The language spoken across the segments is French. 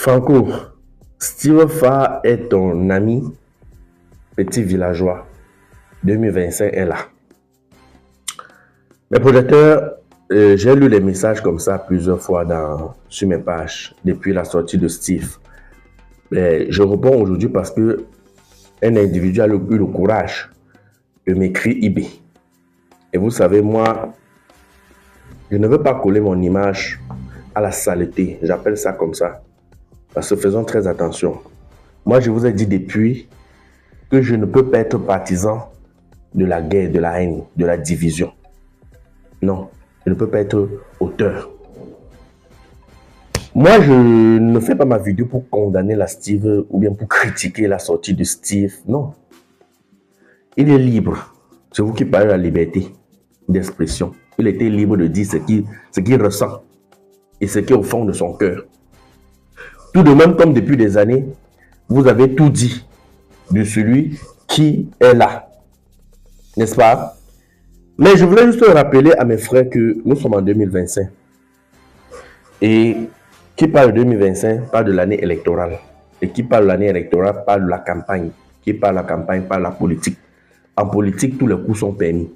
Franco, Steve Fa est ton ami, petit villageois. 2025 est là. Mes projecteurs, j'ai lu les messages comme ça plusieurs fois sur mes pages depuis la sortie de Steve. Mais je réponds aujourd'hui parce que un individu a eu le courage de m'écrire eBay. Et vous savez, moi, je ne veux pas coller mon image à la saleté. J'appelle ça comme ça. Parce que faisons très attention. Moi, je vous ai dit depuis que je ne peux pas être partisan de la guerre, de la haine, de la division. Non, je ne peux pas être auteur. Moi, je ne fais pas ma vidéo pour condamner la Steve ou bien pour critiquer la sortie de Steve. Non. Il est libre. C'est vous qui parlez de la liberté d'expression. Il était libre de dire ce qu'il ressent et ce qui est au fond de son cœur. Tout de même, comme depuis des années, vous avez tout dit de celui qui est là. N'est-ce pas? Mais je voulais juste rappeler à mes frères que nous sommes en 2025. Et qui parle de 2025 parle de l'année électorale. Et qui parle de l'année électorale parle de la campagne. Qui parle de la campagne parle de la politique. En politique, tous les coups sont permis.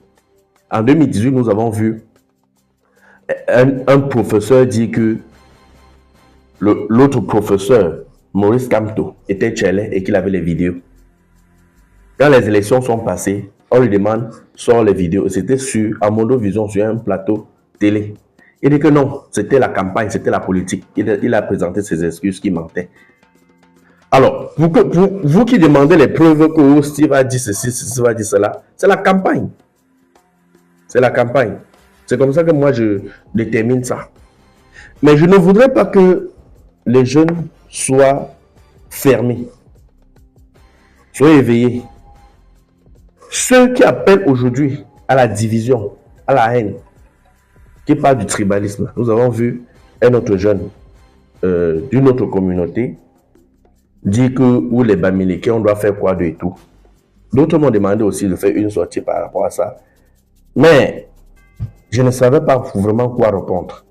En 2018, nous avons vu un professeur dire que l'autre professeur, Maurice Kamto, était tchèlé et qu'il avait les vidéos. Quand les élections sont passées, on lui demande, sort les vidéos. C'était sur Amondo Vision, sur un plateau télé. Il dit que non, c'était la campagne, c'était la politique. Il a présenté ses excuses qui mentaient. Alors, vous qui demandez les preuves que Steve a dit ceci, Steve a dit cela, c'est la campagne. C'est la campagne. C'est comme ça que moi je détermine ça. Mais je ne voudrais pas que les jeunes soient fermés. Soyez éveillés. Ceux qui appellent aujourd'hui à la division, à la haine, qui parlent du tribalisme. Nous avons vu un autre jeune d'une autre communauté dire que où les Bamileke, on doit faire quoi de et tout. D'autres m'ont demandé aussi de faire une sortie par rapport à ça. Mais je ne savais pas vraiment quoi répondre.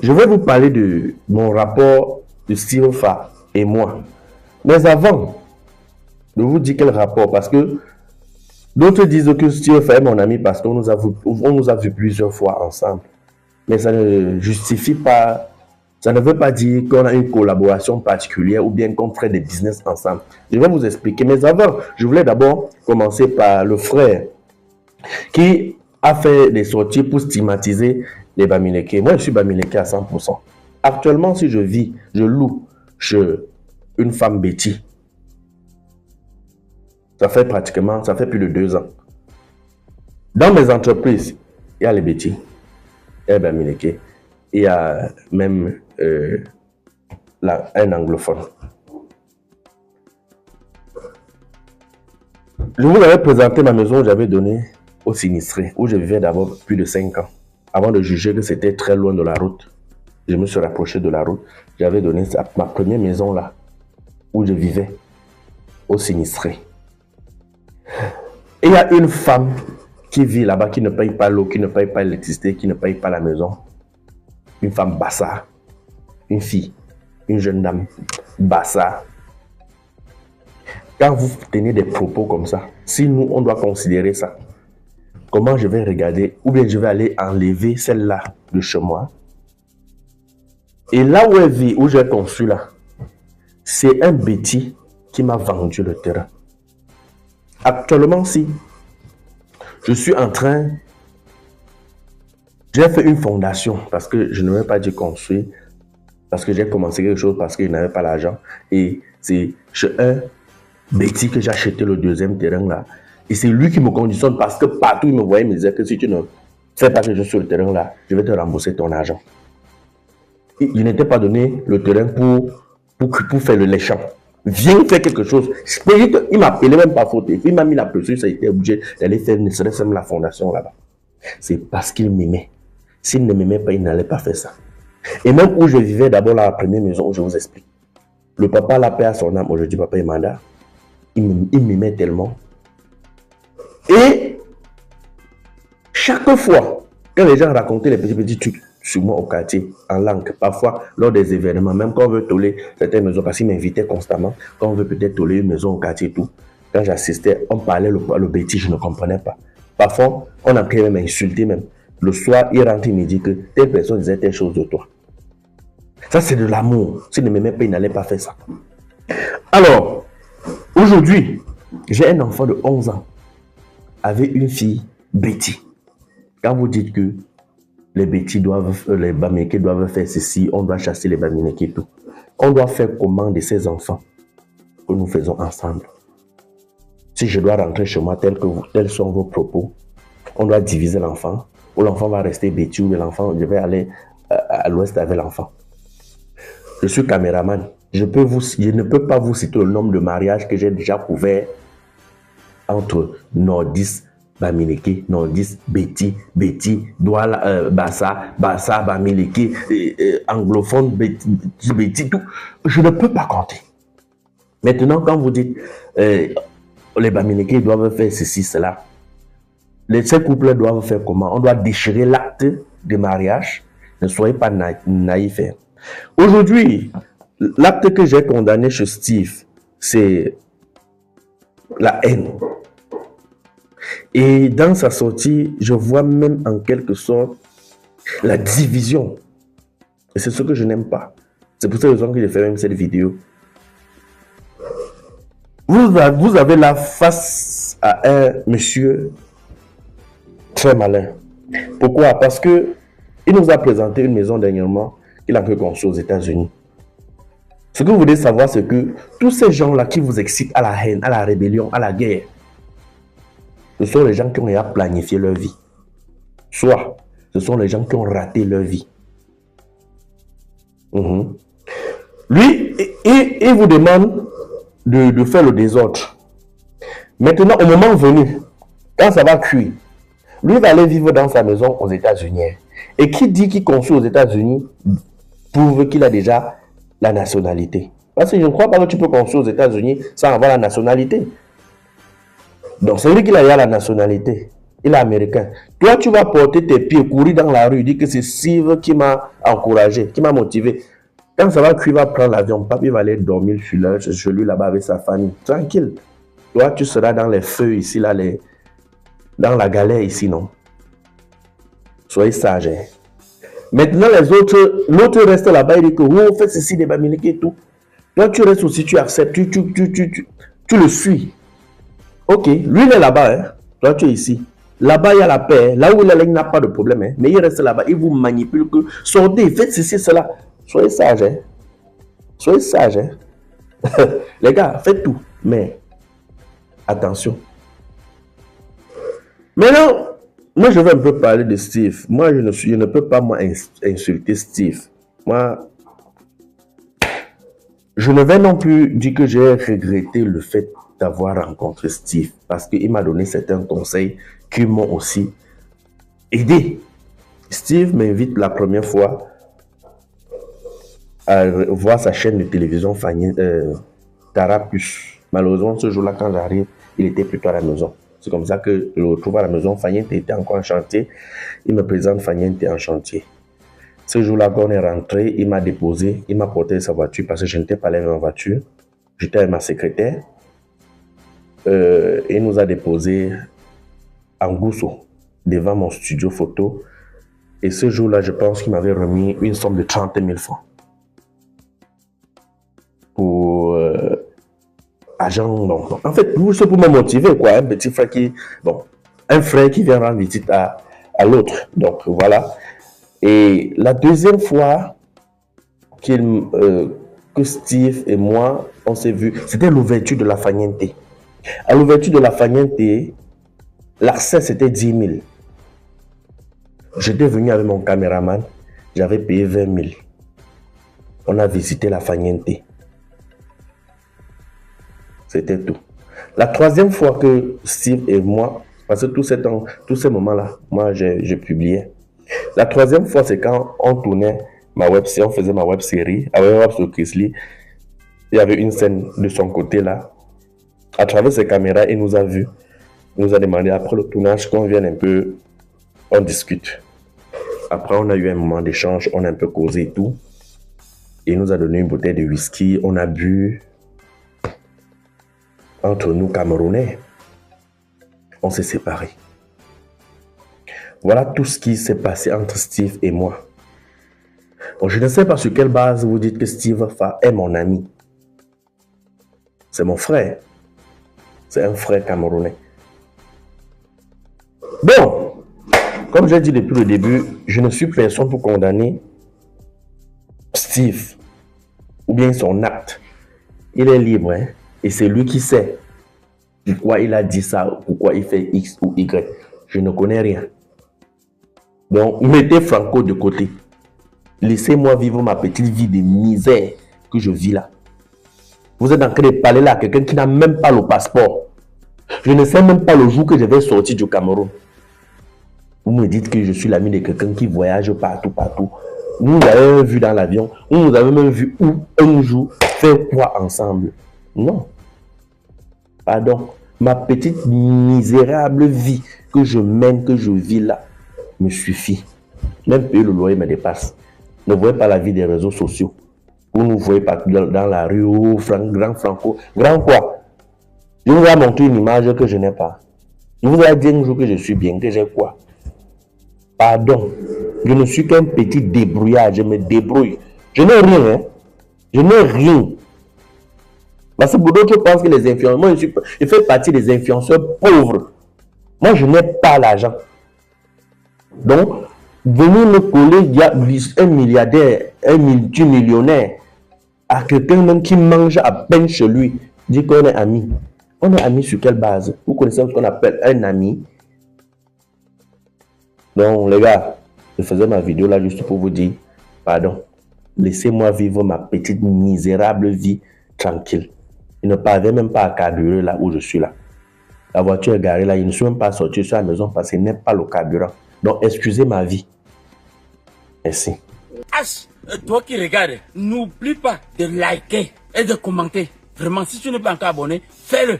Je vais vous parler de mon rapport de Steve Fa et moi. Mais avant de vous dire quel rapport, parce que d'autres disent que Steve Fa est mon ami parce qu'on nous a vu plusieurs fois ensemble. Mais ça ne justifie pas, ça ne veut pas dire qu'on a une collaboration particulière ou bien qu'on ferait des business ensemble. Je vais vous expliquer. Mais avant, je voulais d'abord commencer par le frère qui a fait des sorties pour stigmatiser les Bamileke. Moi, je suis Bamileke à 100%. Actuellement, si je loue chez une femme Betty. Ça fait plus de 2 ans. Dans mes entreprises, il y a les Betty, il y a les Bamileke, il y a même un anglophone. Je vous avais présenté ma maison où j'avais donné aux sinistrés, où je vivais d'abord plus de 5 ans. Avant de juger que c'était très loin de la route, je me suis rapproché de la route. J'avais donné ma première maison là, où je vivais, aux sinistrés. Et il y a une femme qui vit là-bas, qui ne paye pas l'eau, qui ne paye pas l'électricité, qui ne paye pas la maison. Une femme bassa, une fille, une jeune dame bassa. Quand vous tenez des propos comme ça, si nous, on doit considérer ça, comment je vais regarder, ou bien je vais aller enlever celle-là de chez moi. Et là où elle vit, où j'ai conçu là, c'est un Betty qui m'a vendu le terrain. Actuellement, si je suis en train, j'ai fait une fondation, parce que je ne vais pas dire construire, parce que j'ai commencé quelque chose, parce qu'il n'avait pas l'argent. Et c'est chez un Betty que j'ai acheté le 2e terrain là. Et c'est lui qui me conditionne, parce que partout il me voyait, il me disait que si tu ne fais pas quelque chose sur le terrain là, je vais te rembourser ton argent. Il n'était pas donné le terrain pour faire le léchant. Viens faire quelque chose. Il m'a appelé même pas faute. Il m'a mis la pression, ça a été obligé d'aller faire ne serait-ce même la fondation là-bas. C'est parce qu'il m'aimait. S'il ne m'aimait pas, il n'allait pas faire ça. Et même où je vivais d'abord la première maison, où je vous explique. Le papa l'a paix à son âme. Aujourd'hui, papa est mandat. Il m'aimait tellement. Et chaque fois, quand les gens racontaient les petits trucs, sur moi au quartier, en langue. Parfois, lors des événements, même quand on veut toller certaines maisons, parce qu'ils m'invitaient constamment, quand on veut peut-être toller une maison au quartier et tout, quand j'assistais, on parlait le bêtise, je ne comprenais pas. Parfois, on a pu même insulter même. Le soir, il rentre, il me dit que telle personne disait telle chose de toi. Ça, c'est de l'amour. S'il ne m'aimait pas, il n'allait pas faire ça. Alors, aujourd'hui, j'ai un enfant de 11 ans avec une fille, Betty. Quand vous dites que les Betty doivent, les Bamileke doivent faire ceci, on doit chasser les Bamileke et tout. On doit faire comment de ces enfants que nous faisons ensemble. Si je dois rentrer chez moi tels sont vos propos, on doit diviser l'enfant, ou l'enfant va rester Betty, ou l'enfant, je vais aller à l'ouest avec l'enfant. Je suis caméraman. Je ne peux pas vous citer le nombre de mariages que j'ai déjà couvert entre nordistes, Bamileke, nordistes, Betty, Douala, Bassa, Bamileke, anglophone, Betty, tout. Je ne peux pas compter. Maintenant, quand vous dites les Bamileke doivent faire ceci, cela, ces couples doivent faire comment? On doit déchirer l'acte de mariage. Ne soyez pas naïfs. Aujourd'hui, l'acte que j'ai condamné chez Steve, c'est la haine. Et dans sa sortie, je vois même en quelque sorte la division. Et c'est ce que je n'aime pas. C'est pour cette raison que j'ai fait même cette vidéo. Vous avez là face à un monsieur très malin. Pourquoi? Parce que il nous a présenté une maison dernièrement qu'il a pu construire aux États-Unis. Ce que vous devez savoir, c'est que tous ces gens-là qui vous excitent à la haine, à la rébellion, à la guerre, ce sont les gens qui ont déjà planifié leur vie. Soit, ce sont les gens qui ont raté leur vie. Lui, il vous demande de faire le désordre. Maintenant, au moment venu, quand ça va cuire, lui va aller vivre dans sa maison aux États-Unis. Et qui dit qu'il construit aux États-Unis prouve qu'il a déjà la nationalité. Parce que je ne crois pas que tu peux construire aux États-Unis sans avoir la nationalité. Donc, c'est lui qui a la nationalité. Il est américain. Toi, tu vas porter tes pieds, courir dans la rue, dire que c'est Steve qui m'a encouragé, qui m'a motivé. Quand ça va cuire, il va prendre l'avion. Papi va aller dormir chez lui là-bas avec sa famille. Tranquille. Toi, tu seras dans les feux ici, là, dans la galère ici, non? Soyez sages. Hein? Maintenant, l'autre reste là-bas, il dit que vous faites ceci, des Bamileke et tout. Toi, tu restes aussi, tu acceptes, tu le suis. Ok, lui, il est là-bas. Hein? Toi, tu es ici. Là-bas, il y a la paix. Là où il est, il n'a pas de problème. Hein? Mais il reste là-bas, il vous manipule. Que sortez, faites ceci, cela. Soyez sages. Hein? Soyez sages. Hein? Les gars, faites tout. Mais attention. Maintenant, moi, je vais un peu parler de Steve. Moi, je ne peux pas insulter Steve. Moi, je ne vais non plus dire que j'ai regretté le fait d'avoir rencontré Steve parce qu'il m'a donné certains conseils qui m'ont aussi aidé. Steve m'invite la première fois à voir sa chaîne de télévision Tarapus. Malheureusement, ce jour-là, quand j'arrive, il était plutôt à la maison. C'est comme ça que je le retrouve à la maison. Faniente était encore en chantier. Il me présente Faniente en chantier. Ce jour-là, quand on est rentré, il m'a déposé, il m'a porté sa voiture parce que je n'étais pas allé en voiture. J'étais avec ma secrétaire. Il nous a déposé en Gousso, devant mon studio photo. Et ce jour-là, je pense qu'il m'avait remis une somme de 30 000 francs. Pour agent. Donc, en fait, c'est pour me motiver, quoi. Un petit frère qui. Bon, un frère qui vient rendre visite à l'autre. Donc, voilà. Et la deuxième fois que Steve et moi, on s'est vus, c'était l'ouverture de la Faniente. À l'ouverture de la Faniente, l'accès c'était 10 000. J'étais venu avec mon caméraman, j'avais payé 20 000. On a visité la Faniente. C'était tout. La troisième fois que Steve et moi, parce que tous ces moments-là, moi j'ai publié. La troisième fois, c'est quand on tournait ma web série, on faisait ma web série avec sur Chrisley. Il y avait une scène de son côté là. À travers ses caméras, il nous a vus. Il nous a demandé après le tournage qu'on vienne un peu, on discute. Après, on a eu un moment d'échange, on a un peu causé et tout. Il nous a donné une bouteille de whisky, on a bu. Entre nous, Camerounais, on s'est séparés. Voilà tout ce qui s'est passé entre Steve et moi. Bon, je ne sais pas sur quelle base vous dites que Steve est mon ami. C'est mon frère. C'est un frère camerounais. Bon, comme j'ai dit depuis le début, je ne suis personne pour condamner Steve ou bien son acte. Il est libre, hein, et c'est lui qui sait pourquoi il a dit ça, pourquoi il fait X ou Y. Je ne connais rien. Donc, mettez Franco de côté. Laissez-moi vivre ma petite vie de misère que je vis là. Vous êtes en train de parler là à quelqu'un qui n'a même pas le passeport. Je ne sais même pas le jour que je vais sortir du Cameroun. Vous me dites que je suis l'ami de quelqu'un qui voyage partout. Vous nous avez même vu dans l'avion. Vous nous avez même vu où un jour faire quoi ensemble. Non. Pardon. Ma petite misérable vie que je mène, que je vis là, me suffit. Même payer le loyer me dépasse. Ne voyez pas la vie des réseaux sociaux. Vous nous voyez pas dans la rue, grand Franco. Grand quoi? Je vous ai montré une image que je n'ai pas. Je vous ai dit un jour que je suis bien, que j'ai quoi? Pardon. Je ne suis qu'un petit débrouillard, je me débrouille. Je n'ai rien, hein. Je n'ai rien. Parce que pour d'autres pensent que les influenceurs, moi je fais partie des influenceurs pauvres. Moi je n'ai pas l'argent. Donc, venir me coller, il y a un milliardaire, un multimillionnaire, à quelqu'un même qui mange à peine chez lui, dit qu'on est amis. On est amis sur quelle base? Vous connaissez ce qu'on appelle un ami? Donc, les gars, je faisais ma vidéo là juste pour vous dire, pardon, laissez-moi vivre ma petite misérable vie tranquille. Il ne parvient même pas à carburer là où je suis là. La voiture est garée là, il ne suis même pas sorti sur la maison parce qu'il n'est pas le carburant. Donc, excusez ma vie. Merci. Toi qui regardes, n'oublie pas de liker et de commenter. Vraiment, si tu n'es pas encore abonné, fais-le.